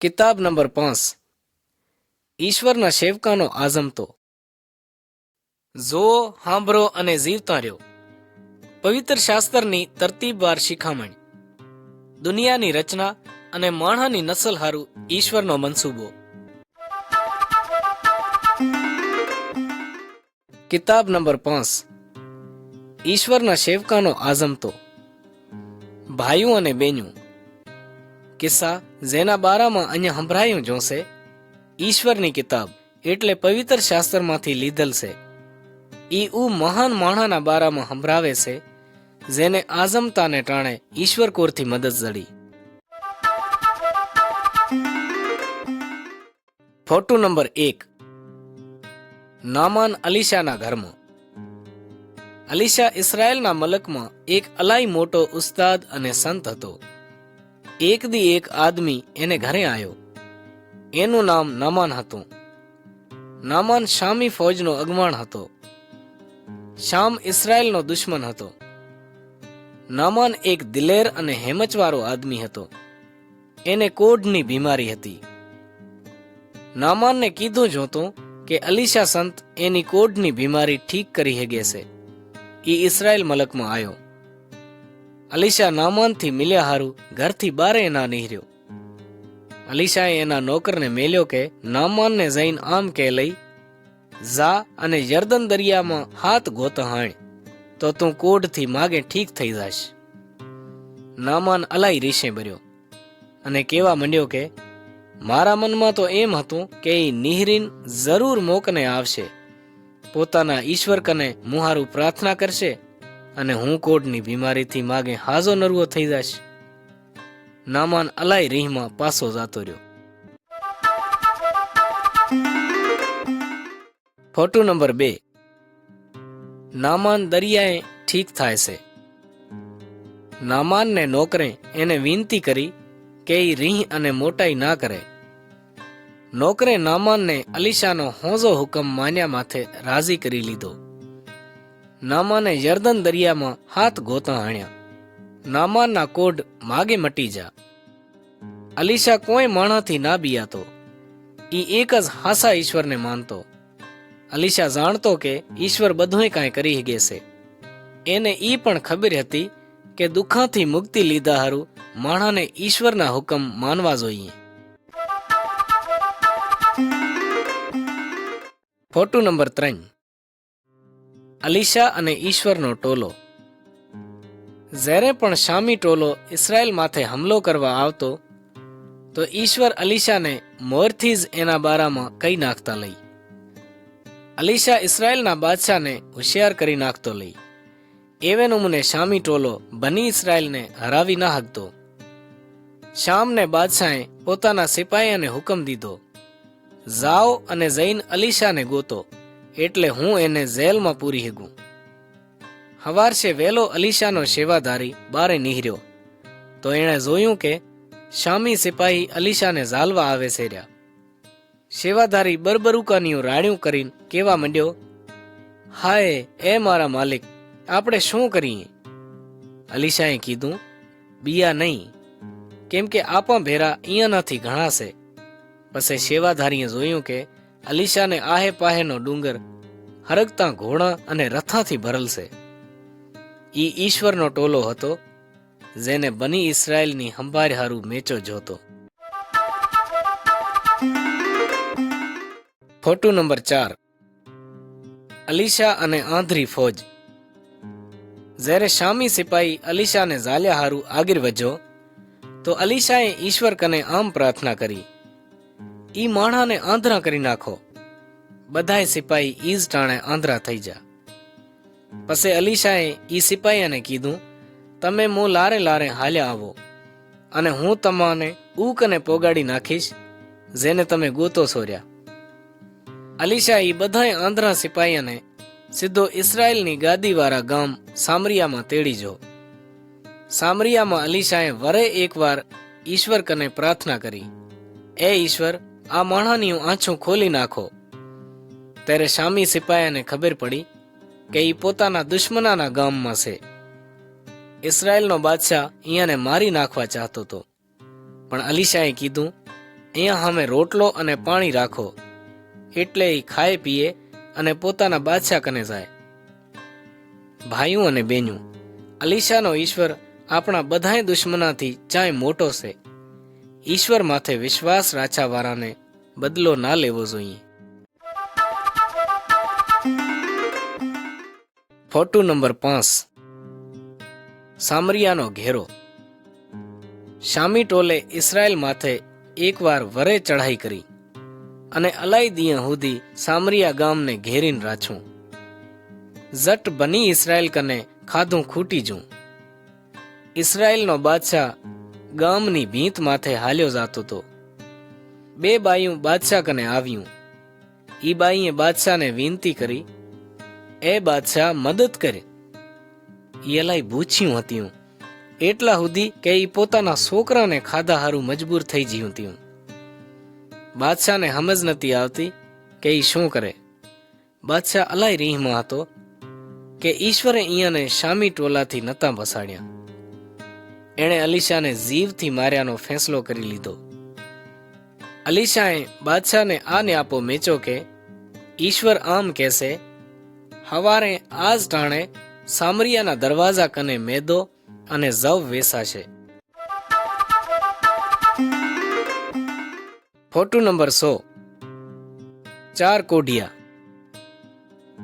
કિતાબ number 5 ઈશ્વરના સેવકાનો આઝમતો. જોવો, સાંભળો અને જીવતા રહ્યો. પવિત્ર શાસ્ત્રની તરતીબવાર શિખામણ. દુનિયાની રચના અને માણસની નસલ હારું ઈશ્વરનો મનસૂબો. કિતાબ નંબર 5 ઈશ્વરના સેવકાનો આઝમતો. ભાઈઓ અને બેન્યું, કિસ્સા જેના બારામાં અહીંયા સંભળાયું જોશે ઈશ્વરની કિતાબ એટલે પવિત્ર શાસ્ત્રમાંથી લીધેલ છે. ઈ મહાન માણસના બારામાં સંભળાવે છે જેને આઝમતાને ટાણે ઈશ્વર કોરથી મદદ જડી. Photo number 1. નામાન અલીશાના ઘરમાં. અલીશા ઇસરાયેલના મલકમાં એક અલાઈ મોટો ઉસ્તાદ અને સંત હતો. એક દી એક આદમી એને ઘરે આવ્યો. એનું નામ નામાન હતું. નામાન શામી ફૌજનો અગવાણ હતો. શામ ઇસરાયેલનો દુશ્મન હતો. નામાન એક દિલેર અને હેમચવાળો આદમી હતો. એને કોઢની બીમારી હતી. નામાનને કીધું જ હતું કે અલીશા સંત એની કોઢની બીમારી ઠીક કરી હેગે છે. એ ઇસરાયેલ મલકમાં આવ્યો. અલીશા નામાનથી મિલ્યા હારું ઘરથી બારે ના નીકળ્યો. અલીશાએ એના નોકરને મેલ્યો કે નામાનને જઈને આમ કે લઈ જા અને યર્દન દરિયામાં હાથ ગોતા હાણ તો તું કોઢથી માગે ઠીક થઈ જાશ. નામાન અલાઈ રીશે ભર્યો અને કેવા માંડ્યો કે મારા મનમાં તો એમ હતું કે એ નિહરીન જરૂર મોકને આવશે, પોતાના ઈશ્વર કને મુહારું પ્રાર્થના કરશે અને હું કોઢની બીમારીથી માગે હાજો નરવો થઈ જશ. નામાન અલાઈ રીહમાં પાછો જાતો રહ્યો. Photo number 2. નામાન દરિયાએ ઠીક થાય છે. નામાનને નોકરે એને વિનંતી કરી કે એ રીહ અને મોટાઈ ના કરે. નોકરે નામાનને અલીશાનો હોજો હુકમ માન્યા માથે રાજી કરી લીધો. નામાને યર્દન દરિયામાં હાથ ગોતા હાણ્યા. નામાનના કોઢ માગે મટી જા. અલીશા કોઈ માણાથી ના બિયાતો. ઈ એક જ હાસા ઈશ્વરને માનતો. અલીશા જાણતો કે ઈશ્વર બધુંય કાંઈ કરી હગે છે. એને ઈ પણ ખબર હતી કે દુઃખાથી મુક્તિ લીધા હારું માણાને ઈશ્વરના હુકમ માનવા જોઈએ. Photo number 3. અલીશા અને ઈશ્વરનો ટોલો. જ્યારે પણ શામી ટોલો ઇસરાયેલ માથે હુમલો કરવા આવતો તો ઈશ્વર અલીશાને મોરથી જ એના બારામાં કઈ નાખતા લઈ. અલીશા ઇસરાયેલના બાદશાહને હોશિયાર કરી નાખતો લઈ. એવે નમૂને શામી ટોલો બની ઇસરાયેલને હરાવી ના હકતો. શામને બાદશાહે પોતાના સિપાહીઓને હુકમ દીધો, જાઓ અને જઈને અલીશાને ગોતો એટલે હું એને જેલમાં પૂરી હેગું. હવારશે વેલો અલીશાનો સેવાધારી બારે નીહર્યો તો એણે જોયું કે શામી સિપાહી અલીશાને ઝાલવા આવે છે રહ્યા. સેવાધારી બરબરુકાનીઓ રાણ્યું કરીને કેવા માંડ્યો, હાય એ મારા માલિક, આપણે શું કરીએ? અલીશાએ કીધું, બિયા નહીં, કેમ કે આપા ભેરા અહીંયાનાથી ઘણા છે. પછી સેવાધારીએ જોયું કે અલીશાને આહે પાહેનો ડુંગર હરગતા ઘોડા અને રથાથી ભરલ છે. ઈ ઈશ્વરનો ટોલો હતો જેને બની ઇસરાયેલની હંભાર હારું મેચો જોતો. Photo number 4. અલીશા અને આંધળી ફોજ. જ્યારે શામી સિપાહી અલીશાને ઝાલ્યા હારું આગળ વધ્યો તો અલીશાએ ઈશ્વર કને આમ પ્રાર્થના કરી, ઈ માણાને આંધળા કરી નાખો. બધાય સિપાહી ઈજ ટાણે આંધળા થઈ જા. પછી અલીશાએ ઈ સિપાહીને કીધું, તમે મો લારે લારે હાલ્યા આવો અને હું તમને કને પોગાડી નાખીશ જેને તમે ગોતો સોર્યા. અલીશા ઈ બધાય આંધળા સિપાહીને સીધો ઇસરાયેલની ગાદીવાળા ગામ સામરિયામાં તેડી જો. સામરિયામાં અલીશાએ વરે એકવાર ઈશ્વર કને પ્રાર્થના કરી, એ ઈશ્વર, આ માણાની આંખો ખોલી નાખો. ત્યારે શામી સિપાહીને ખબર પડી કે ઈ પોતાના દુશ્મનાના ગામમાં છે. ઇસરાયેલનો બાદશાહ અહીંયાને મારી નાખવા ચાહતો હતો, પણ અલીશાએ કીધું, અહીંયા સામે રોટલો અને પાણી રાખો, એટલે એ ખાય પીએ અને પોતાના બાદશાહ કને જાય. ભાઈઓ અને બહેનો, અલીશાનો ઈશ્વર આપણા બધાય દુશ્મનાથી ચાય મોટો છે. ઈશ્વર માથે વિશ્વાસ રાખવાવાળાને બદલો ના લેવો જોઈએ. Photo number 5. સામરિયાનો ઘેરો. શામી ટોલે ઇસરાયલ માથે એકવાર વરે ચઢાઈ કરી અને અલાઈ દિયા સુધી સામરિયા ગામને ઘેરીને રાછું. જટ બની ઇસરાયલ કને ખાધું ખૂટી જું. ઇસરાયલનો બાદશાહ ગામની ભીંત માથે હાલ્યો જાતો તો. 2 બાયું બાદશાહ કને આવ્યું. ઈ બાઈએ બાદશાહને વિનંતી કરી, એ બાદશાહ મદદ કરે. ઈ અલાઈ ભૂચ્યું હતું એટલા સુધી કે ઈ પોતાના છોકરાને ખાધા હારું મજબૂર થઈ જ્યું હતું. બાદશાહને સમજ નથી આવતી કે ઈ શું કરે. બાદશાહ અલાઈ રીહમાં હતો કે ઈશ્વરે અહીંયાને શામી ટોલાથી નતા બસાડ્યા. એણે અલીશાને જીવથી માર્યાનો ફેંસલો કરી લીધો. અલીશાએ બાદશાહને આ ન્યાપો મેચો કે ઈશ્વર આમ કહેશે, હવારે આજ ટાણે સામરિયાના દરવાજા કને મેદો અને જવ વેસાશે. Photo number 100. 4 કોઢિયા.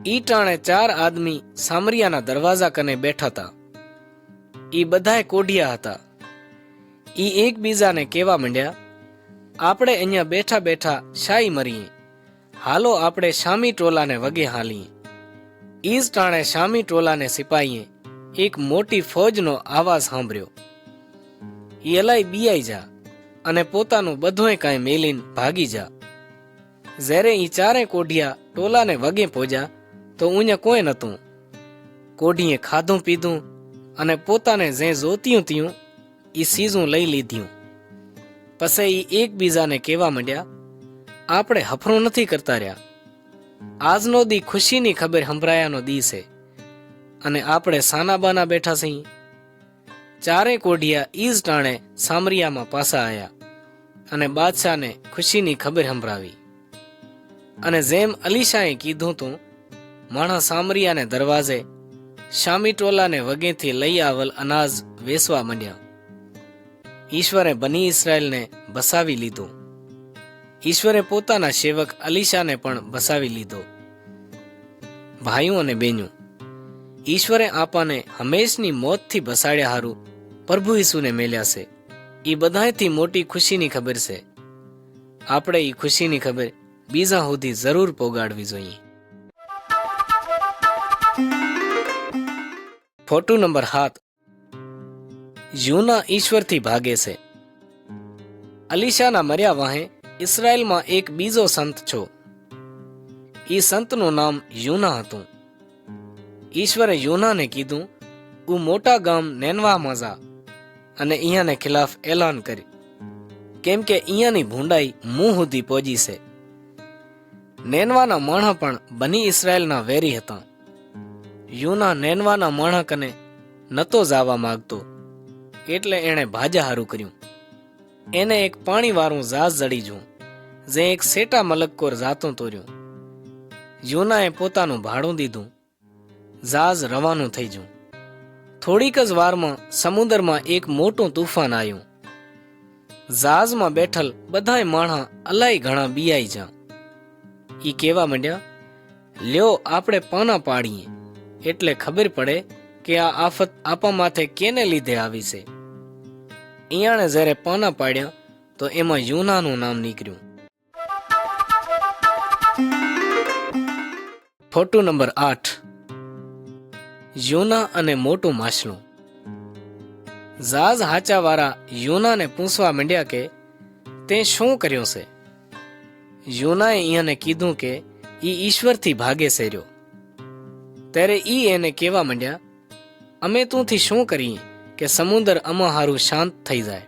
ઈ ટાણે 4 આદમી સામરિયાના દરવાજા કને બેઠા હતા. ઈ બધાય કોઢિયા હતા. ઈ એકબીજાને કહેવા માંડ્યા, આપણે અહીંયા બેઠા બેઠા શાઈ મરીએ, હાલો આપણે શામી ટોલાને વગે હાલીએ. ઈ જ ટાણે શામી ટોલાને સિપાહીએ એક મોટી ફોજનો આવાજ સાંભળ્યો. ઈ અલાઈ બિયાઈ જા અને પોતાનું બધુંય કાંઈ મેલીને ભાગી જા. જ્યારે ઈ 4 કોઢિયા ટોલાને વગે પહોંચ્યા તો ઉઅહીંયા કોઈ નતું. કોઢીએ ખાધું પીધું અને પોતાને જે જોત્યું ત્યું ઈ સીઝું લઈ લીધ્યું. પછી ઈ એકબીજાને કહેવા માંડ્યા, આપણે હફરું નથી કરતા રહ્યા. આજનો દી ખુશીની ખબર સંભળાયાનો દી છે અને આપણે સાનાબાના બેઠા છીએ. 4 કોઢિયા ઈ જ ટાણે સામરિયામાં પાછા આવ્યા અને બાદશાહને ખુશીની ખબર સંભળાવી. અને જેમ અલીશાએ કીધું તું, માણસ સામરિયાને દરવાજે શામી ટોલાને વગેથી લઈ આવેલ અનાજ વેચવા માંડ્યા. ઈશ્વરે બની ઇસરાયલને બસાવી લીધું. ઈશ્વરે પોતાના સેવક અલીશાને પણ બસાવી લીધો. ભાઈઓ અને બહેનો, ઈશ્વરે આપણને હંમેશની મોતથી બસાડ્યા હારું પ્રભુ ઈસુને મેલ્યા છે. એ બધાથી મોટી ખુશીની ખબર છે. આપણે એ ખુશીની ખબર બીજા સુધી જરૂર પોગાડવી જોઈએ. Photo number 7. યુના ઈશ્વરથી ભાગે છે. અલીશાના મર્યા વાહે ઇસરાયલમાં એક બીજો સંત છો. એ સંતનું નામ યુના હતું. ઈશ્વરે યુનાને કીધું, હું મોટા ગામ નેનવામાં જા અને અહીંયાને ખિલાફ એલાન કરી, કેમ કે અહીંયાની ભૂંડાઈ મું સુધી પહોંચી છે. નેનવાના માણસ પણ બની ઇસરાયલના વેરી હતા. યુના નેનવાના માણસ કને નતો જવા માંગતો, એટલે એણે ભાજા હારું કર્યું. એને એક પાણીવાળું જહાજ જડી જું, જે એક સેટા મલકકોર જાતું તોર્યું. યુનાએ પોતાનું ભાડું દીધું. જહાજ રવાનું થઈ જું. થોડીક જ વારમાં સમુદ્રમાં એક મોટું તુફાન આવ્યું. જહાજમાં બેઠલ બધાય માણસ અલાઈ ઘણા બિયાઈ જા. ઈ કહેવા માંડ્યા, લ્યો આપણે પાના પાડીએ, એટલે ખબર પડે કે આ આફત આપા માથે કેને લીધે આવી છે. ઈયાણે જ્યારે પાના પાડ્યા તો એમાં યુનાનું નામ નીકળ્યું. Photo number 8. યુના અને મોટું માછલું. જહાજ હાચાવાળા યુનાને પૂછવા માંડ્યા કે તે શું કર્યું છે. યુનાએ અહીંયાને કીધું કે ઈ ઈશ્વરથી ભાગે છે રહ્યો. ત્યારે ઈ એને કહેવા માંડ્યા, અમે તુંથી શું કરીએ કે સમુદ્ર અમા હારું શાંત થઈ જાય.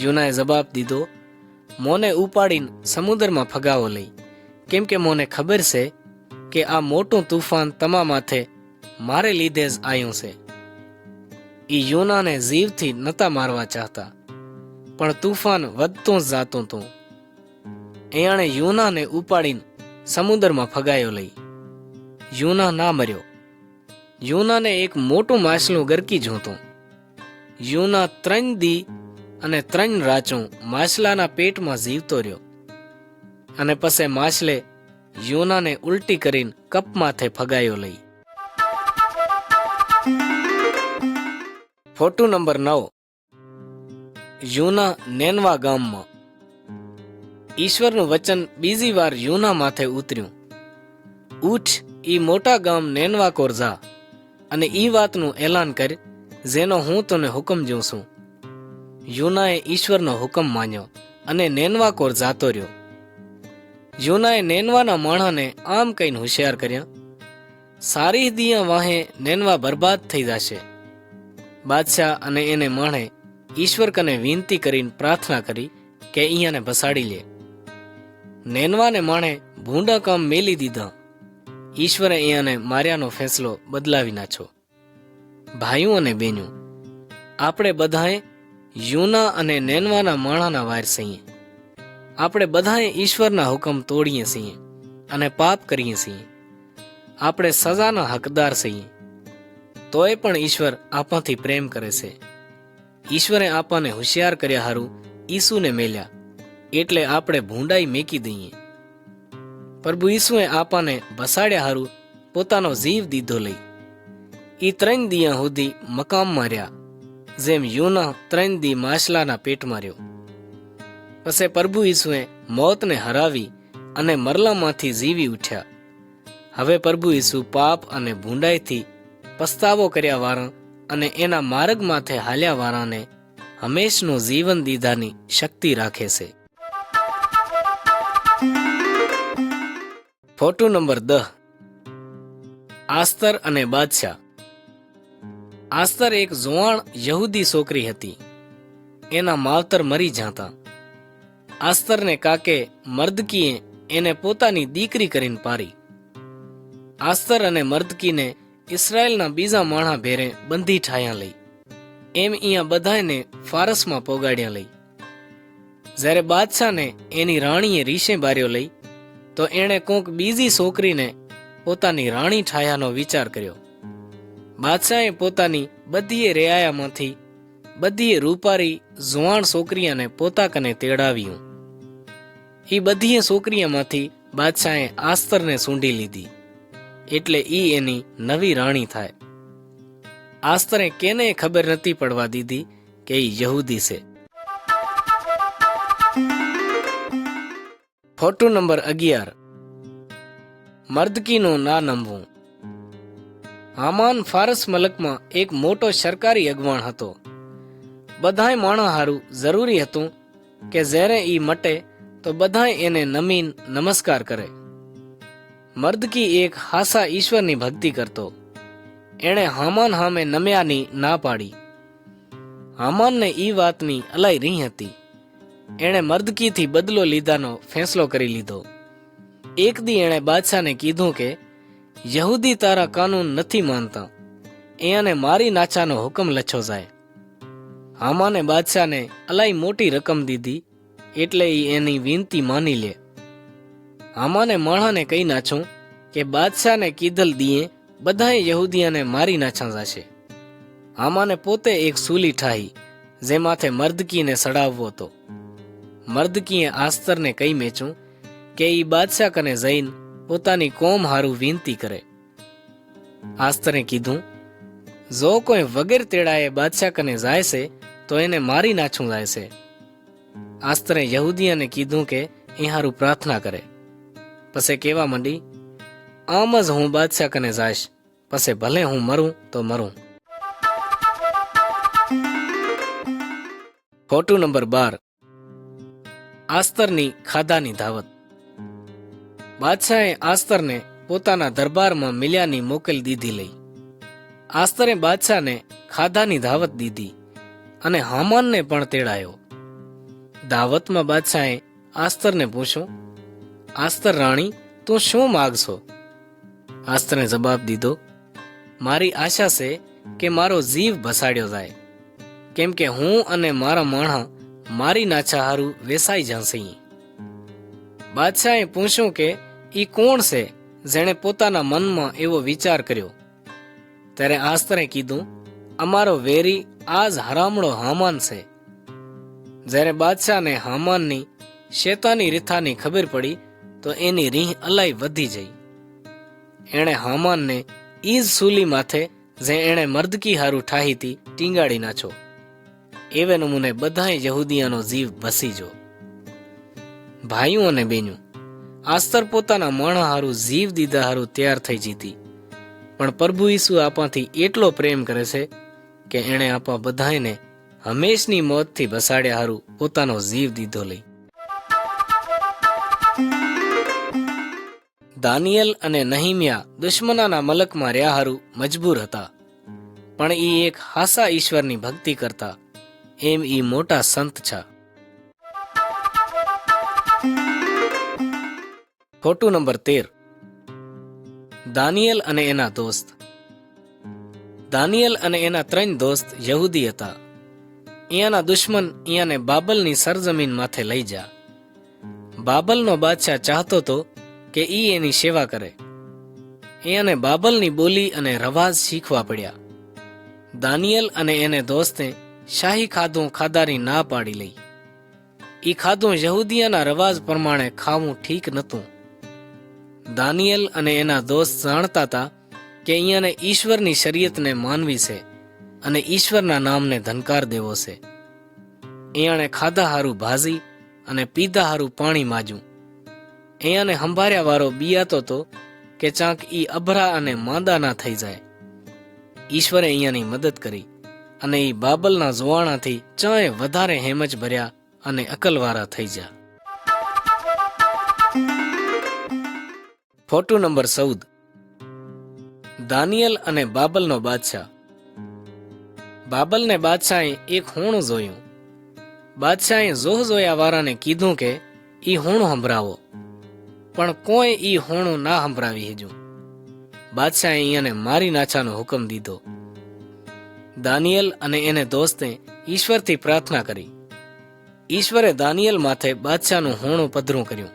યુનાએ જવાબ દીધો, મોને ઉપાડીને સમુદ્રમાં ફગાવો લઈ, કેમ કે મોને ખબર છે કે આ મોટું તુફાન તમા માથે મારે લીધે જ આવ્યું છે. ઈ યુનાને જીવથી નતા મારવા ચાહતા, પણ તુફાન વધતું જ જાતું હતું. એણે યુનાને ઉપાડીને સમુદ્રમાં ફગાયો લઈ. યુના ના મર્યો. યુનાને એક મોટું માછલું ગરકી જોતું. યુના 3 દી અને 3 રાચું માછલાના પેટમાં જીવતો રહ્યો. અને પછી માછલે યુનાને ઉલટી કરીને કપ માથે ફગાયો લઈ. Photo number 9. યુના નેનવા ગામમાં. ઈશ્વરનું વચન બીજી વાર યુના માથે ઉતર્યું. ઉઠ, ઈ મોટા ગામ નેનવા કોર જા અને ઈ વાતનું એલાન કર જેનો હું તને હુકમ જોઉં છું. યુનાએ ઈશ્વરનો હુકમ માન્યો અને નેનવા કોર જાતો રહ્યો. યુનાએ નેનવાના માણસને આમ કહીને હોશિયાર કર્યા, સારી દિયા વાહે નેનવા બરબાદ થઈ જશે. બાદશાહ અને એને માણે ઈશ્વર કને વિનંતી કરીને પ્રાર્થના કરી કે અહીંયાને ભસાડી લે. નેનવાને માણે ભૂંડા કામ મેલી દીધા. ઈશ્વરે અહીંયાને માર્યાનો ફેંસલો બદલાવી નાખ્યો. ભાઈઓ અને બહેનો, આપણે બધાએ યુના અને નેનવાના માણાના વાર છીએ. આપણે બધાએ ઈશ્વરના હુકમ તોડીએ છીએ અને પાપ કરીએ છીએ. આપણે સજાના હકદાર છીએ. તોય પણ ઈશ્વર આપણાથી પ્રેમ કરે છે. ઈશ્વરે આપણને હોશિયાર કર્યા હારું ઈસુને મેલ્યા, એટલે આપણે ભૂંડાઈ મેકી દઈએ. પ્રભુ ઈસુએ આપણને બસાડ્યા હારું પોતાનો જીવ દીધો લઈ. ઈ 3 દિયા સુધી મકામમાં રહ્યા, જેમ યુના 3 દી માછલાના પેટમાં રહ્યો. પછી પ્રભુ ઈસુએ મોતને હરાવી અને મરલામાંથી જીવી ઉઠ્યા. હવે પ્રભુ ઈસુ પાપ અને ભૂંડાઈથી પસ્તાવો કર્યા વાળા અને એના માર્ગ માથે હાલ્યા વાળાને હંમેશનું જીવન દીધાની શક્તિ રાખે છે. Photo number 10. આસ્તર અને બાદશાહ. આસ્તર એક જુવાન યહૂદી છોકરી હતી. એના માવતર મરી જાતા. આસ્તરને કાકે મર્દકીએ એને પોતાની દીકરી કરીને પારી. આસ્તર અને મર્દકીને ઇસરાયેલના બીજા માણા ભેરે બંધી ઠાયા લઈ. એમ અહીંયા બધાને ફારસમાં પોગાડ્યા લઈ. જ્યારે બાદશાહને એની રાણીએ રીશે બાર્યો લઈ તો એણે કોંક બીજી છોકરીને પોતાની રાણી ઠાયાનો વિચાર કર્યો. બાદશાહે પોતાની બધીએ રેયાયામાંથી બધીએ રૂપારી જુવાન છોકરીઓને પોતા કને તેડાવ્યું. એ બધીએ છોકરીઓમાંથી બાદશાહે આસ્તરને સૂંઢી લીધી, એટલે ઈ એની નવી રાણી થાય. આસ્તરે કેને ખબર નથી પડવા દીધી કે ઈ યહૂદી છે. Photo number 11. મર્દકીનું ના નમવું. હામાન ફારસ મલકમાં એક મોટો સરકારી અગવાણ હતો. બધાય માણસ હારું જરૂરી હતું કે જ્યારે ઈ મટે તો બધાય એને નમીન નમસ્કાર કરે. મર્દકી એક હાસા ઈશ્વરની ભક્તિ કરતો. એણે હામાન સામે નમ્યાની ના પાડી. હામાનને ઈ વાતની અલાઈ રહી હતી. એણે મર્દકીથી બદલો લીધાનો ફેંસલો કરી લીધો. એક દી એણે બાદશાહને કીધું કે યહૂદી તારા કાનૂન નથી માનતા, એને મારી નાચાનો હુકમ લખ્યો જાય. હામાને બાદશાહને અલાઈ મોટી રકમ દીધી, એટલે ઈ એની વિનંતી માની લે. હામાને માણાને કહી નાખ્યું કે બાદશાહને કીધલ દીએ બધાએ યહૂદીઓને મારી નાછા જશે. હામાને પોતે એક સૂલી ઠાહી જે માથે મર્દકીને સડાવવો હતો. મર્દકીએ આસ્તરને કહી મેચ્યું કે ઈ બાદશાહ કને જઈને પોતાની કોમ હારું વિનંતી કરે. આસ્તરે કીધું, જો કોઈ વગેર તેડાએ બાદશાહ કને જાય છે તો એને મારી નાછું જાય છે. આસ્તરે યહૂદીઓને કીધું કે એ હારું પ્રાર્થના કરે. પછી કેવા માંડી, આમ જ હું બાદશાહ કને જાઈશ, પછી ભલે હું મરું તો મરું. Photo number 12. આસ્તરની ખાધાની દાવત. બાદશાહે આસ્તરને પોતાના દરબારમાં મિલ્યાની મોકલ દીધી લઈ. આસ્તરે બાદશાહને ખાધાની દાવત દીધી અને હામાનને પણ તેડાયો. દાવતમાં બાદશાહે આસ્તરને પૂછ્યું, આસ્તર રાણી, તું શું માગશો? આસ્તરે જવાબ દીધો, મારી આશા છે કે મારો જીવ ભસાડ્યો જાય, કેમ કે હું અને મારા માણસ મારી નાછા હારું વેસાઈ જાશે. બાદશાહે પૂછ્યું કે ઈ કોણ છે જેણે પોતાના મનમાં એવો વિચાર કર્યો. ત્યારે આસ્તરે કીધું, અમારો વેરી આજ હરામણો હામાન છે. જ્યારે બાદશાહને હામાનની શેતાની રીથાની ખબર પડી તો એની રીહ અલાઈ વધી જઈ. એણે હામાનને ઈજ સૂલી માથે જે એણે મર્દકી હારું ઠાહી હતી ટીંગાડી નાખ્યો. એવે નમૂને બધાય યહૂદીયાનો જીવ બસી જો. ભાઈઓ અને બેન્યું, આસ્તર પોતાના માણા હારું જીવ દીધા હારું તૈયાર થઈ જીતી, પણ પ્રભુ ઈસુ આપાથી એટલો પ્રેમ કરે છે કે એણે આપા બધાને હંમેશની મોતથી બસાડ્યા હારું પોતાનો જીવ દીધો લઈ. દાનિયેલ અને નહીમ્યા દુશ્મનાના મલકમાં રહ્યા હારું મજબૂર હતા, પણ ઈ એક હાસા ઈશ્વરની ભક્તિ કરતા, એમ ઈ મોટા સંત છા. Photo number 13. દાનિયેલ અને એના દોસ્ત. દાનિયેલ અને એના 3 દોસ્ત યહૂદી હતા. અહીંયાના દુશ્મન અહીંયાને બાબલની સરજમીન માથે લઈ જા. બાબલનો બાદશાહ ચાહતો તો કે ઈ એની સેવા કરે. અહીંયાને બાબલની બોલી અને રવાજ શીખવા પડ્યા. દાનિયેલ અને એને દોસ્તે શાહી ખાધું ખાધાની ના પાડી લઈ. ઈ ખાધું યહૂદીયાના રવાજ પ્રમાણે ખાવું ઠીક નહોતું. દાનિયેલ અને એના દોસ્ત જાણતા હતા કે અહીંયાને ઈશ્વરની શરીયતને માનવી છે અને ઈશ્વરના નામને ધનકાર દેવો છે. અહીંયાને ખાધા હારું ભાજી અને પીધા હારું પાણી માજ્યું. અહીંયાને હંભાર્યા વારો બિયાતો તો કે ચાંક ઈ અભરા અને માંદા ના થઈ જાય. ઈશ્વરે અહીંયાની મદદ કરી અને ઈ બાબલના જોવાણાથી ચાંય વધારે હેમજ ભર્યા અને અકલવાળા થઈ જા. Photo number 14. દાનિયેલ અને બાબલનો બાદશાહ. બાબલને બાદશાહે એક હોણું જોયું. બાદશાહે જોયા વાળાને કીધું કે ઈ હોણું સંભળાવો, પણ કોઈ ઈ હોણું ના સંભળાવી હેજું. બાદશાહે અહીંયાને મારી નાછાનો હુકમ દીધો. દાનિયેલ અને એને દોસ્તે ઈશ્વરથી પ્રાર્થના કરી. ઈશ્વરે દાનિયેલ માથે બાદશાહનું હોણું પધરું કર્યું.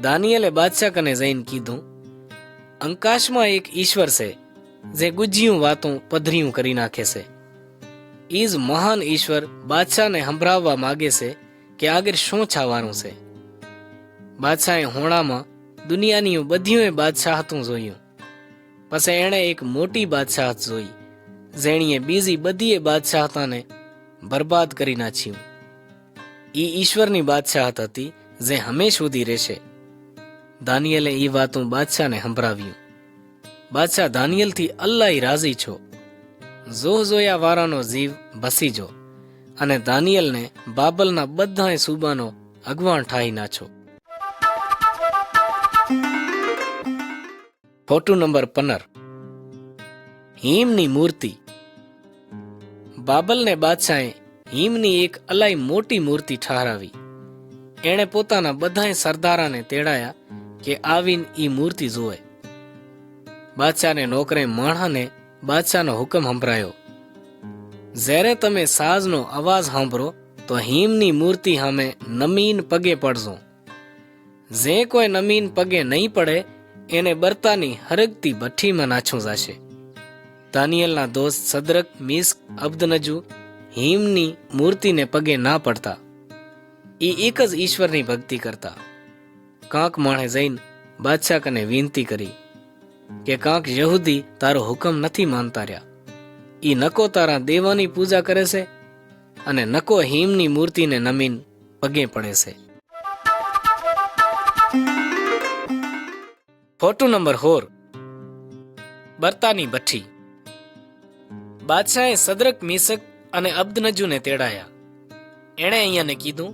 દાનિયેલે બાદશાહ કને જઈને કીધું, અંકાશમાં એક ઈશ્વર છે જે ગુજ્યું વાતું પધર્યું કરી નાખે છે. ઈ જ મહાન ઈશ્વર બાદશાહને સંભળાવવા માગે છે કે આગળ શું છાવાનું છે. બાદશાહે હોણામાં દુનિયાની બધીઓએ બાદશાહતું જોયું. પછી એણે એક મોટી બાદશાહત જોઈ, જેણીએ બીજી બધીએ બાદશાહતાને બરબાદ કરી નાખ્યું. ઈ ઈશ્વરની બાદશાહત હતી જે હંમેશ સુધી રહેશે. દાનિયેલે ઈ વાતું બાદશાહને સંભળાવ્યું. બાદશાહ દાનિયેલથી અલ્લાહ રાજી છો. જોયા વાળાનો જીવ બસી જો અને દાનિયેલને બાબલના બધાય સૂબાનો અગવાણ ઠાઈ નાછો. Photo number 15. હિમની મૂર્તિ. બાબલને બાદશાહે હિમની એક અલાઈ મોટી મૂર્તિ ઠહરાવી. એણે પોતાના બધાય સરદારાને તેડાયા કે આવીને ઈ મૂર્તિ જોવે. બાદશાહને નોકરે માણસને બાદશાહનો હુકમ સંભળાયો. જ્યારે તમે સાજનો અવાજ સાંભળો તો હિમની મૂર્તિ સામે નમીન પગે પડજો. જે કોઈ નમીન પગે નહીં પડે એને બરતાની હરગતી ભઠ્ઠીમાં નાછું જશે. દાનિયેલના દોસ્ત સદરક, મિસ્ક, અબ્દનજુ હિમની મૂર્તિને પગે ના પડતા. ઈ એક જ ઈશ્વરની ભક્તિ કરતા. કાંક માણે જઈને બાદશાહ કને વિનંતી કરી કે કાંક યહૂદી તારો હુકમ નથી માનતા રહ્યા. ઈ નકો તારા દેવાની પૂજા કરે છે અને નકો હિમની મૂર્તિને નમીન પગે પડે છે. Photo number 4. બરતાની ભઠ્ઠી. બાદશાહે સદરક, મિસક અને અબ્દનજુને તેડાયા. એણે અહીંયાને કીધું,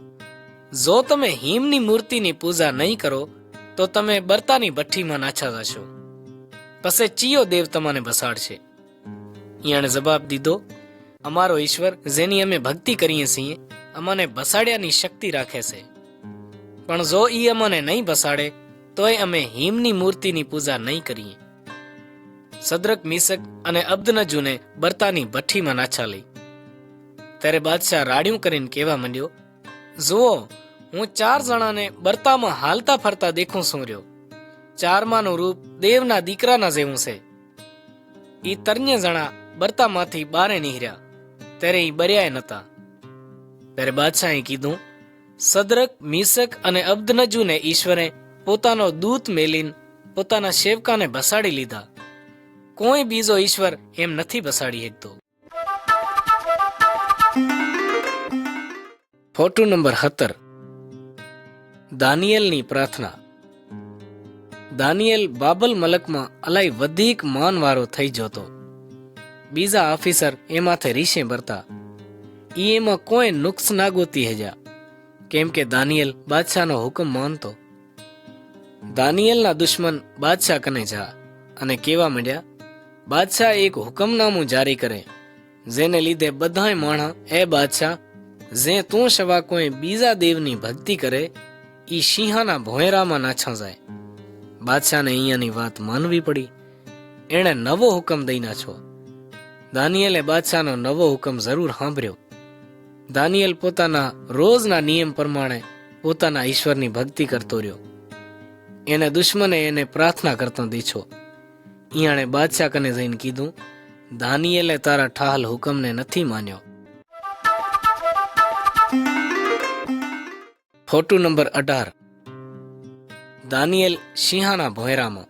જો તમે હિમની મૂર્તિની પૂજા નહીં કરો તો તમે બરતાની ભઠ્ઠીમાં નાછા જશો. પછી ચિયો દેવ તમને બસાડશે. અહીંયાને જવાબ દીધો, અમારો ઈશ્વર જેની અમે ભક્તિ કરીએ છીએ અમને બસાડ્યાની શક્તિ રાખે છે, પણ જો ઈ અમને નહીં બસાડે તોય અમે હિમની મૂર્તિની પૂજા નહીં કરીએ. સદરક, મિસક અને અબ્દનજુને બરતાની ભઠ્ઠીમાં નાછા લઈ. ત્યારે બાદશાહ રાડ્યું કરીને કહેવા માંડ્યો, જુઓ, હું 4 જણાને બરતામાં હાલતા ફરતા દેખું છું રહ્યો. 4માનું રૂપ દેવના દીકરાના જેવું છે. ઈ 3 જણા બરતામાંથી બારે નીકળ્યા ત્યારે ઈ બર્યાય નતા. ત્યારે બાદશાહે કીધું, સદરક, મિશક અને અબ્દનજુને ઈશ્વરે પોતાનો દૂત મેલીને પોતાના સેવકાને બસાડી લીધા. કોઈ બીજો ઈશ્વર એમ નથી બસાડી શકતો. Photo number 17. દાનિયેલની પ્રાર્થના. દાનિયેલ બાબલ મલકમાં અલાઈ વધીક માનવાળો થઈ જતો. બીજા ઓફિસર એમાંથી રીશે ભરતા. ઈ એમાં કોઈ નુક્સ ના ગોતી હજા, કેમ કે દાનિયેલ બાદશાહનો હુકમ માનતો. દાનિયેલના દુશ્મન બાદશાહ કને જા અને કેવા માંડ્યા, બાદશાહ એક હુકમનામું જારી કરે, જેને લીધે બધાય માણા એ બાદશાહ, જે તું સવા કોઈ બીજા દેવની ભક્તિ કરે ઈ સિંહાના ભોંયરામાં નાછા જાય. બાદશાહને અહીંયાની વાત માનવી પડી. એણે નવો હુકમ દઈ નાખ્યો. દાનિયેલે બાદશાહનો નવો હુકમ જરૂર સાંભળ્યો. દાનિયેલ પોતાના રોજના નિયમ પ્રમાણે પોતાના ઈશ્વરની ભક્તિ કરતો રહ્યો. એને દુશ્મને એને પ્રાર્થના કરતો દીઠો. ઈયાણે બાદશાહ કને જઈને કીધું, દાનિયેલે તારા ઠાલ હુકમને નથી માન્યો. Photo number 18. દાનિયેલ સિંહાના ભોંયરામાં.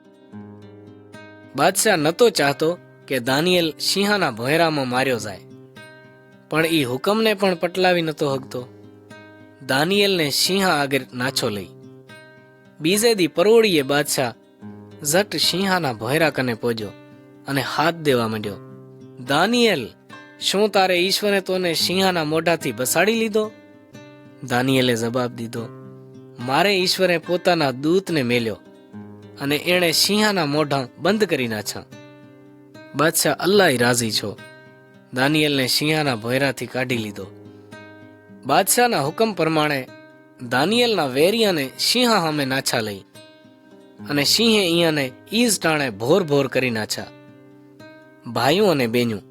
બાદશાહ નતો ચાહતો કે દાનિયેલ સિંહાના ભોંયરામાં માર્યો જાય, પણ ઈ હુકમને પણ પટલાવી નતો હકતો. દાનિયેલને સિંહ આગળ નાછો લઈ. બીજે દી પરોળીએ બાદશાહ ઝટ સિંહાના ભોંયરા કને પહોંચ્યો અને હાથ દેવા માંડ્યો. દાનિયેલ, શું તારે ઈશ્વરે તોને સિંહાના મોઢાથી બસાડી લીધો? દાનિયેલે જવાબ દીધો, મારે ઈશ્વરે પોતાના દૂતને મેલ્યો અને એણે સિંહાના મોઢા બંધ કરી નાખ્યા. બાદશાહ અલ્લાહ રાજી છો. દાનિયેલને સિંહાના ભોંયરાથી કાઢી લીધો. બાદશાહના હુકમ પ્રમાણે દાનિયેલના વેરિયાને સિંહ સામે નાછા લઈ અને સિંહે અહીંયાને ઈજ ટાણે ભોર ભોર કરી નાખ્યા. ભાઈઓ અને બેન્યું,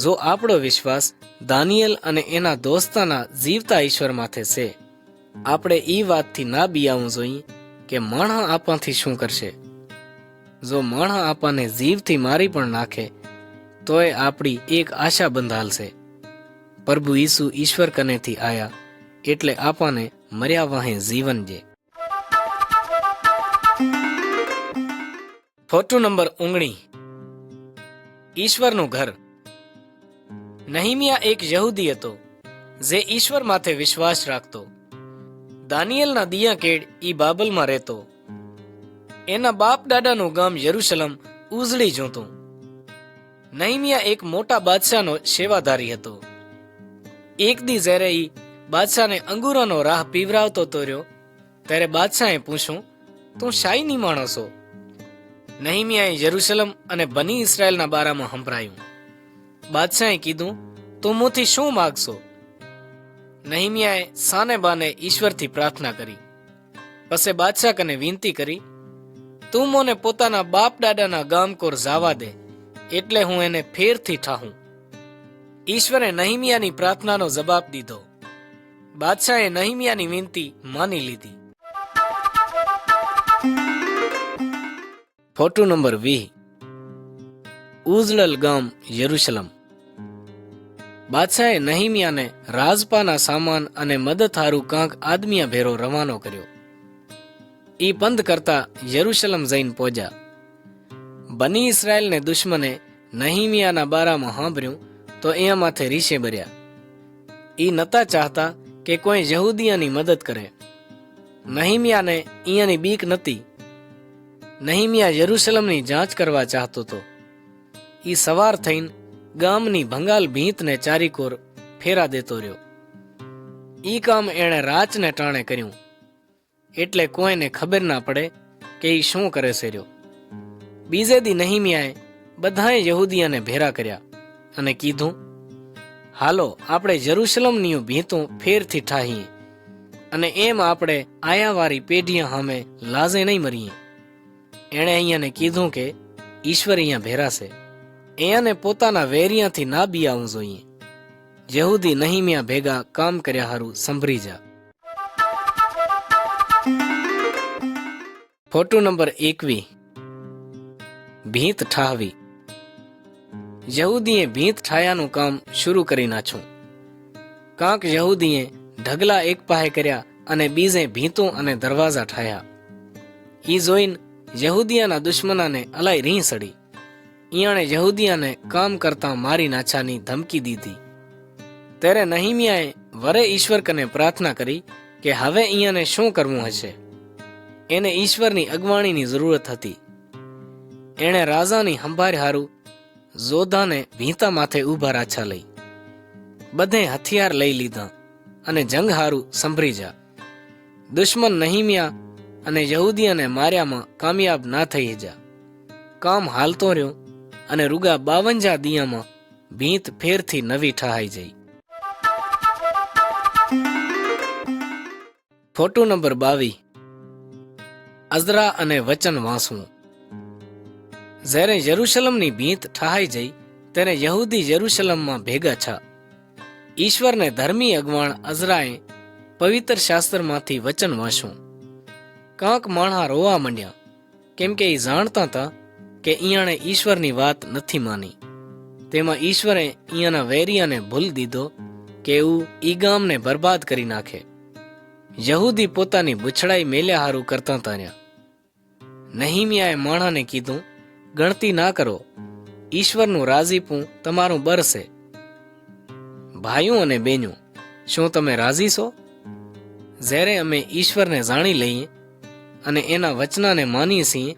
જો આપણો વિશ્વાસ દાનિયેલ અને એના દોસ્તાના જીવતા ઈશ્વર માથે છે, આપણે ઈ વાતથી ના બિયાવું જોઈએ કે માણસ આપણાથી શું કરશે. જો માણસ આપણને જીવથી મારી પણ નાખે તોય આપણી એક આશા બંધાલશે. પ્રભુ ઈસુ ઈશ્વર કનેથી આયા એટલે આપણને મર્યા વાહે જીવન જે. Photo number 19. ઈશ્વરનું ઘર. નહીમિયા એક યહૂદી હતો જે ઈશ્વર માથે વિશ્વાસ રાખતો. દાનિયેલના દિયા કેડ ઈ બાબલમાં રહેતો. એના બાપ દાદાનું ગામ યરુશલમ ઉજળી જોતું. નહીમિયા એક મોટા બાદશાહનો સેવાધારી હતો. એક દી જ્યારે ઈ બાદશાહને અંગૂરોનો રાહ પીવરાવતો તો રહ્યો ત્યારે બાદશાહે પૂછ્યું, તું શાયની માણસો? નહીમિયાએ યરુશલમ અને બની ઇસ્રાયેલના બારામાં સંભળાયું. બાદશાહે કીધું, તું મોથી શું માગશો? નહીમિયાએ સાને બાને ઈશ્વરથી પ્રાર્થના કરી. પછી બાદશાહ કને વિનંતી કરી, તું મને પોતાના બાપ દાદાના ગામ કોર જાવા દે એટલે હું એને ફેરથી ઠાહું. ઈશ્વરે નહીમિયાની પ્રાર્થનાનો જવાબ દીધો. બાદશાહે નહીમિયાની વિનંતી માની લીધી. Photo number 20. ઉઝલલ ગામ યરુશલમ. બાદશાહે નહીમિયાને રાજપાના સામાન અને મદદ હારું કાંક આદમિયા ભેરો રવાનો કર્યો. ઈ પંધ કરતા યરુશલમ જઈને પહોંચ્યા. બની ઇસ્રાયેલને દુશ્મને નહીમિયાના બારામાં સાંભળ્યું તો એના માથે રીશે ભર્યા. ઈ નતા ચાહતા કે કોઈ યહૂદીયાની મદદ કરે. નહીમિયાને અહીંયાની બીક નથી. નહીમિયા યરુશલમની જાંચ કરવા ચાહતો હતો. ઈ સવાર થઈને ગામની ભંગાલ ભીંતને ચારીકોર ફેરા દેતો રહ્યો. ઈ કામ એણે રાચને ટાણે કર્યું એટલે કોઈને ખબર ના પડે કે ઈ શું કરે છે રહ્યો. બીજે દી નહીમિયાએ બધાએ યહૂદીયાને ભેરા કર્યા અને કીધું, હાલો આપણે યરુશલમની ભીંતું ફેરથી ઠાહીએ અને એમ આપણે આયાવાળી પેઢીયા સામે લાજે નહીં મરીએ. એણે અહીંયાને કીધું કે ઈશ્વર અહીંયા ભેરા છે, અહીંયાને પોતાના વેરિયાથી ના બિયાવું જોઈએ. યહૂદી નહીમિયા ભેગા કામ કર્યા હારું સંભળી જા. Photo number 21. ભીંત ઠાહવી. યહૂદીએ ભીંત ઠાયાનું કામ શરૂ કરી નાખ્યું. કાંક યહૂદીએ ઢગલા એક પાહે કર્યા અને બીજે ભીંતો અને દરવાજા ઠાયા. ઈ જોઈને યહૂદીયાના દુશ્મનાને અલાઈ રીહ સડી. ઈયાણે યહૂદીયાને કામ કરતા મારી નાછાની ધમકી દીધી. ત્યારે નહીમિયાએ વરે ઈશ્વર કને પ્રાર્થના કરી કે હવે ઈયાને શું કરવું હશે. એને ઈશ્વરની અગવાણીની જરૂરત હતી. એણે રાજાની હંભાર હારું જોધાને ભીંતા માથે ઊભા રાછા લઈ. બધે હથિયાર લઈ લીધા અને જંગ હારું સંભળી જા. દુશ્મન નહીમિયા અને યહૂદીયાને માર્યામાં કામયાબ ના થઈ જા. કામ હાલતો રહ્યો અને રૂગા 52 દિયામાં ભીંત ફેરથી નવી ઠહાઈ જઈ. Photo number 22. અઝરા અને વચન વાંસવું. જ્યારે યરૂશલમની ભીંત ઠહાઈ જઈ ત્યારે યહૂદી યરૂશલમમાં ભેગા છા. ઈશ્વરને ધર્મી અગવાણ અઝરાએ પવિત્ર શાસ્ત્રમાંથી વચન વાંચ્યું. કાંક માણહા રોવા માંડ્યા, કેમ કે એ જાણતા હતા કે ઈયાણે ઈશ્વરની વાત નથી માની. તેમાં ઈશ્વરે ઈયાના વેરિયાને ભૂલ દીધો કે એવું ઈ ગામને બરબાદ કરી નાખે. યહૂદી પોતાની બુછડાઈ મેલ્યા હારું કરતા તાર્યા. નહીમિયાએ માણહાને કીધું, ગણતી ના કરો, ઈશ્વરનું રાજીપું તમારું બરસે. ભાઈઓ અને બહેનો, શું તમે રાજી છો? જ્યારે અમે ઈશ્વરને જાણી લઈએ અને એના વચનાને માનીએ છીએ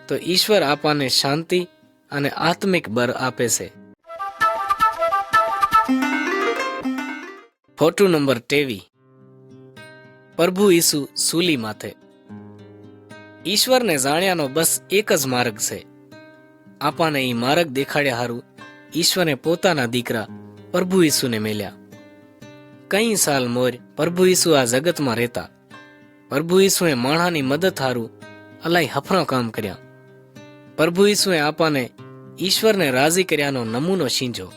તો ઈશ્વર આપણને શાંતિ અને આત્મિક બર આપે છે. Photo number 23. પ્રભુ ઈસુ સૂલી માથે. ઈશ્વરને જાણ્યાનો બસ એક જ માર્ગ છે. આપણને ઈ માર્ગ દેખાડ્યા હારું ઈશ્વરે પોતાના દીકરા પ્રભુ ઈસુને મેલ્યા. કઈ સાલ મોર પ્રભુ ઈસુ આ જગતમાં રહેતા. પ્રભુ ઈસુએ માણહાની મદદ હારું અલાઈ હફરા કામ કર્યા. પ્રભુ ઈસુએ આપણને ઈશ્વરને રાજી કર્યાનો નમૂનો શીંજો.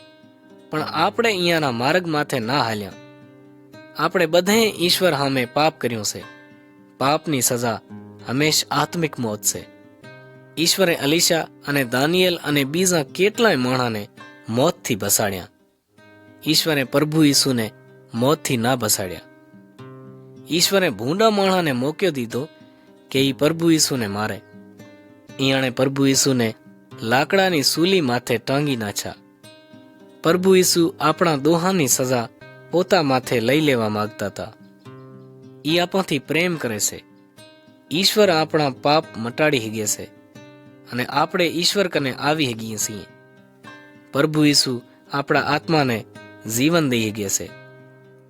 પણ આપણે અહીંયાના માર્ગ માથે ના હાલ્યા. આપણે બધે ઈશ્વર સામે પાપ કર્યું છે. પાપની સજા હંમેશ આત્મિક મોત છે. ઈશ્વરે અલીશા અને દાનિયેલ અને બીજા કેટલાય માણસને મોતથી બસાડ્યા. ઈશ્વરે પ્રભુ ઈસુને મોતથી ના બસાડ્યા. ઈશ્વરે ભૂંડા માણસને મોક્યો દીધો કે ઈ પ્રભુ ઈસુને મારે. ઈયાણે પ્રભુ ઈસુને લાકડાની સૂલી માથે ટાંગી નાખ્યા. પ્રભુ ઈસુ આપણા દોહાની સજા પોતા માથે લઈ લેવા માંગતા હતા. ઈ આપણાથી પ્રેમ કરે છે. ઈશ્વર આપણા પાપ મટાડી હગે છે અને આપણે ઈશ્વર કને આવી હગીએ છીએ. પ્રભુ ઈસુ આપણા આત્માને જીવન દઈ હગે છે.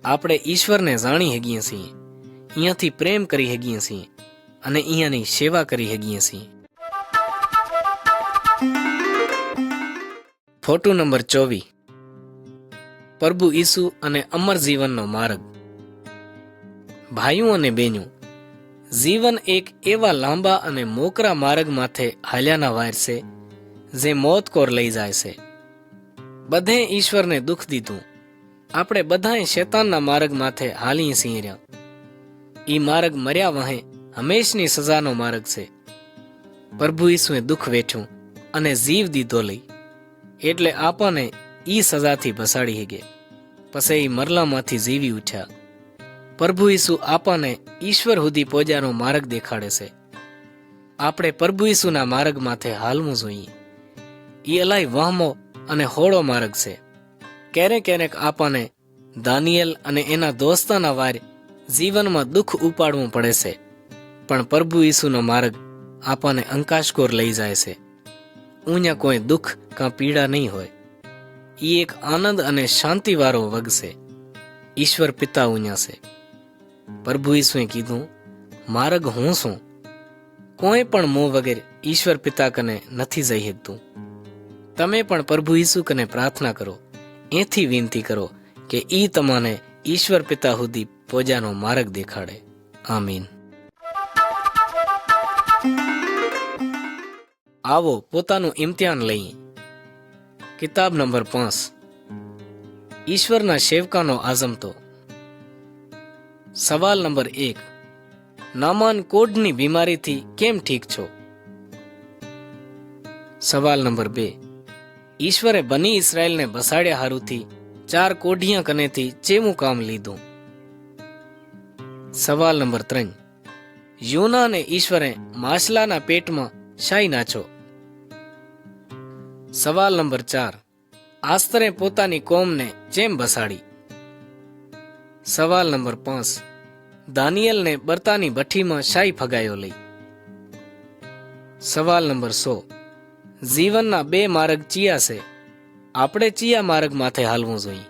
આપણે ઈશ્વરને જાણી હગીએ છીએ, અહીંયાથી પ્રેમ કરી હગીએ છીએ અને અહીંયાની સેવા કરી હગીએ છીએ. Photo number 24. પ્રભુ ઈસુ અને અમર જીવનનો માર્ગ. ભાઈઓ અને બહેનો, જીવન એક એવા લાંબા અને મોકરા માર્ગ માથે હાલ્યાના વાયર છે જે મોત કોર લઈ જાય છે. બધે ઈશ્વરને દુઃખ દીધું. આપણે બધાએ શેતાનના માર્ગ માથે હાલી છીએ રહ્યા. ઈ માર્ગ મર્યા વહે હંમેશની સજાનો માર્ગ છે. પ્રભુ ઈસુએ દુઃખ વેઠ્યું અને જીવ દીધો લઈ, એટલે આપણને ઈ સજાથી બસાડી હગે. પછી ઈ મરલામાંથી જીવી ઉઠ્યા. પ્રભુ ઈસુ આપણને ઈશ્વર સુધી પહોંચ્યાનો માર્ગ દેખાડે છે. આપણે પ્રભુ ઈસુના માર્ગ માથે હાલવું જોઈએ. ઈ અલાઈ વહમો અને હોળો માર્ગ છે. ક્યારેક આપણને દાનિયેલ અને એના દોસ્તાના વાર જીવનમાં દુઃખ ઉપાડવું પડે છે, પણ પ્રભુ ઈસુનો માર્ગ આપણને અંકાશકોર લઈ જાય છે. ઉન્યા કોઈ દુઃખ કાં પીડા નહીં હોય. ઈ એક આનંદ અને શાંતિવાળો વગ છે. ઈશ્વર પિતા ઉન્યા છે. પ્રભુ ઈસુએ કીધું, માર્ગ હું છું. કોઈ પણ મોં વગેરે ઈશ્વર પિતા કને નથી જઈ શકતું. તમે પણ પ્રભુ ઈસુ કને પ્રાર્થના કરો, એથી વિનંતી કરો કે ઈ તમને ઈશ્વર પિતા સુધી પહોંચવાનો માર્ગ દેખાડે. આમીન. આવો પોતાનું ઇમ્તિહાન લઈએ. કિતાબ નંબર 5. ઈશ્વરના સેવકાનો આઝમતો. સવાલ નંબર 1. નામાન કોઢની બીમારીથી કેમ ઠીક છો? સવાલ નંબર 2. ઈશ્વરે બની ઇસરાયલને બસાડ્યા હારુથી 4 કોઢિયા કનેથી ચેવું કામ લીધું? સવાલ નંબર 3. યોનાને ઈશ્વરે માછલાના પેટમાં શાઈ નાચો? સવાલ નંબર 4. આસ્તરે પોતાની કોમને ચેમ બસાડી? સવાલ નંબર 5. દાનિયેલને બરતાની ભઠ્ઠીમાં શાઈ ફગાયો લઈ? સવાલ નંબર 100. જીવનના 2 માર્ગ ચિયા છે, આપણે ચિયા માર્ગ માથે હાલવું જોઈએ?